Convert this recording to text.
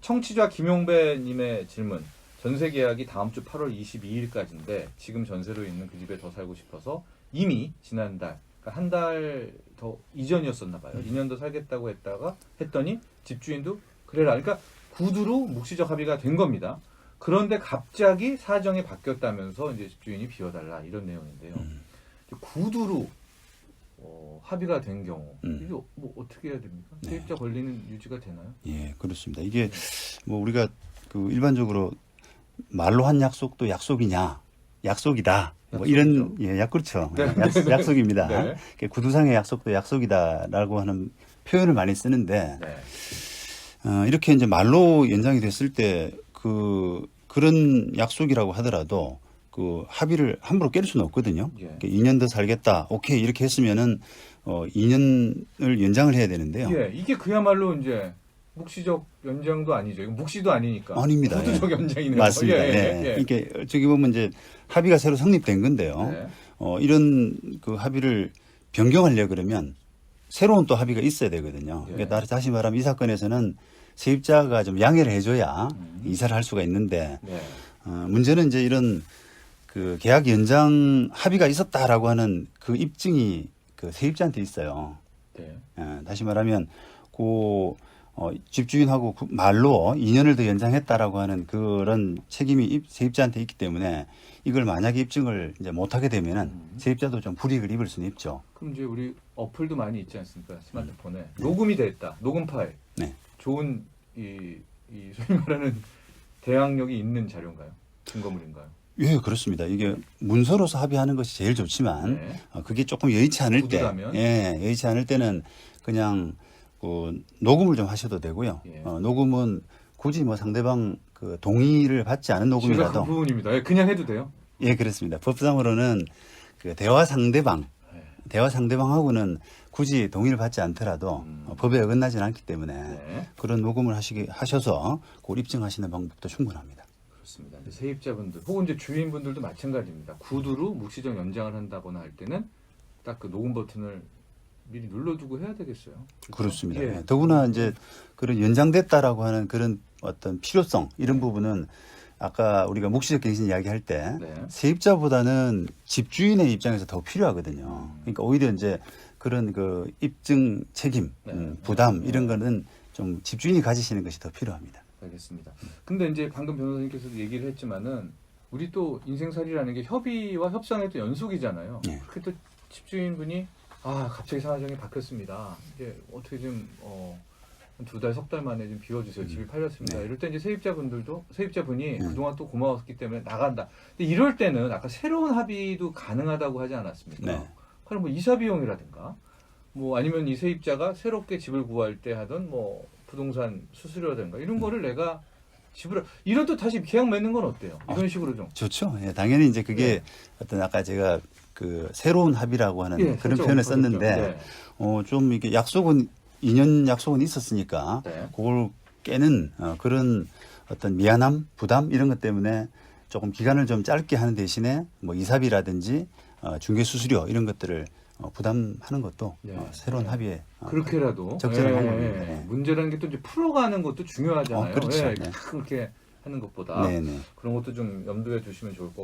청취자 김용배님의 질문. 전세 계약이 다음 주 8월 22일까지인데 지금 전세로 있는 그 집에 더 살고 싶어서 이미 지난달, 그러니까 한 달 더 이전이었었나 봐요. 2년 더 살겠다고 했더니 집주인도 그래라. 그러니까 구두로 묵시적 합의가 된 겁니다. 그런데 갑자기 사정이 바뀌었다면서 이제 집주인이 비워달라 이런 내용인데요. 구두로 합의가 된 경우 이게 뭐 어떻게 해야 됩니까? 세입자 권리는 유지가 되나요? 예, 그렇습니다. 이게 뭐 우리가 그 일반적으로 말로 한 약속도 약속이냐, 약속이다. 뭐 이런 그렇죠. 네. 약속입니다. 네. 구두상의 약속도 약속이다라고 하는 표현을 많이 쓰는데 네. 이렇게 이제 말로 연장이 됐을 때 그런 약속이라고 하더라도 그 합의를 함부로 깰 수는 없거든요. 예. 2년 더 살겠다. 오케이 이렇게 했으면은 2년을 연장을 해야 되는데요. 예, 이게 그야말로 이제 묵시적 연장도 아니죠. 이거 묵시도 아니니까. 아닙니다. 구두적 연장이네요. 맞습니다. 예. 이게 저기 보면 이제 합의가 새로 성립된 건데요. 네. 이런 그 합의를 변경하려 그러면 새로운 또 합의가 있어야 되거든요. 예. 그러니까 다시 말하면 이 사건에서는 세입자가 좀 양해를 해줘야 이사를 할 수가 있는데 네. 문제는 이제 이런 그 계약 연장 합의가 있었다라고 하는 그 입증이 그 세입자한테 있어요. 네. 다시 말하면 집주인하고 말로 2년을 더 연장했다라고 하는 그런 책임이 세입자한테 있기 때문에 이걸 만약에 입증을 이제 못하게 되면은 세입자도 좀 불이익을 입을 수는 있죠. 그럼 이제 우리 어플도 많이 있지 않습니까? 스마트폰에 녹음이 됐다. 녹음 파일. 네. 좋은 이 소위 말하는 대항력이 있는 자료인가요? 증거물인가요? 예, 그렇습니다. 이게 문서로서 합의하는 것이 제일 좋지만 네. 그게 조금 여의치 않을 때, 구두라면? 여의치 않을 때는 그냥 녹음을 좀 하셔도 되고요. 예. 녹음은 굳이 뭐 상대방 그 동의를 받지 않은 제가 녹음이라도 그 부분입니다. 예, 그냥 해도 돼요? 예, 그렇습니다. 법상으로는 그 대화 상대방하고는 굳이 동의를 받지 않더라도 법에 어긋나지는 않기 때문에 네. 그런 녹음을 하셔서 그걸 입증하시는 방법도 충분합니다. 그렇습니다. 이제 세입자분들 혹은 이제 주인분들도 마찬가지입니다. 구두로 묵시적 연장을 한다거나 할 때는 딱 그 녹음 버튼을 미리 눌러두고 해야 되겠어요. 그렇죠? 그렇습니다. 예. 예. 더구나 이제 그런 연장됐다라고 하는 그런 어떤 필요성 이런 부분은 아까 우리가 묵시적 갱신 이야기할 때 네. 세입자보다는 집주인의 입장에서 더 필요하거든요. 그러니까 오히려 이제 그런 그 입증 책임, 부담 이런 거는 좀 집주인이 가지시는 것이 더 필요합니다. 알겠습니다. 근데 이제 방금 변호사님께서도 얘기를 했지만은 우리 또 인생살이라는 게 협의와 협상의 또 연속이잖아요. 네. 그 또 집주인분이 갑자기 사정이 바뀌었습니다. 이제 어떻게 좀 한 2달, 석 달 만에 좀 비워주세요. 집이 팔렸습니다. 네. 이럴 때 이제 세입자분이 그동안 또 고마웠기 때문에 나간다. 근데 이럴 때는 아까 새로운 합의도 가능하다고 하지 않았습니까? 네. 그럼 뭐 이사 비용이라든가 뭐 아니면 이 세입자가 새롭게 집을 구할 때 하던 뭐 부동산 수수료라든가 이런 거를 내가 이런 또 다시 계약 맺는 건 어때요? 이런 식으로 좀. 좋죠. 예, 당연히 이제 그게 어떤 아까 제가 그 새로운 합의라고 하는 그런 표현을 썼는데 좀 이게 2년 약속은 있었으니까 그걸 깨는 그런 어떤 미안함, 부담 이런 것 때문에 조금 기간을 좀 짧게 하는 대신에 뭐 이사비라든지 중개 수수료 이런 것들을 부담하는 것도 새로운 합의에 그렇게라도 적절한 방법입니다. 네. 문제라는 게 또 이제 풀어가는 것도 중요하잖아요. 그렇죠. 네. 그렇게 하는 것보다 그런 것도 좀 염두에 두시면 좋을 것 같아요.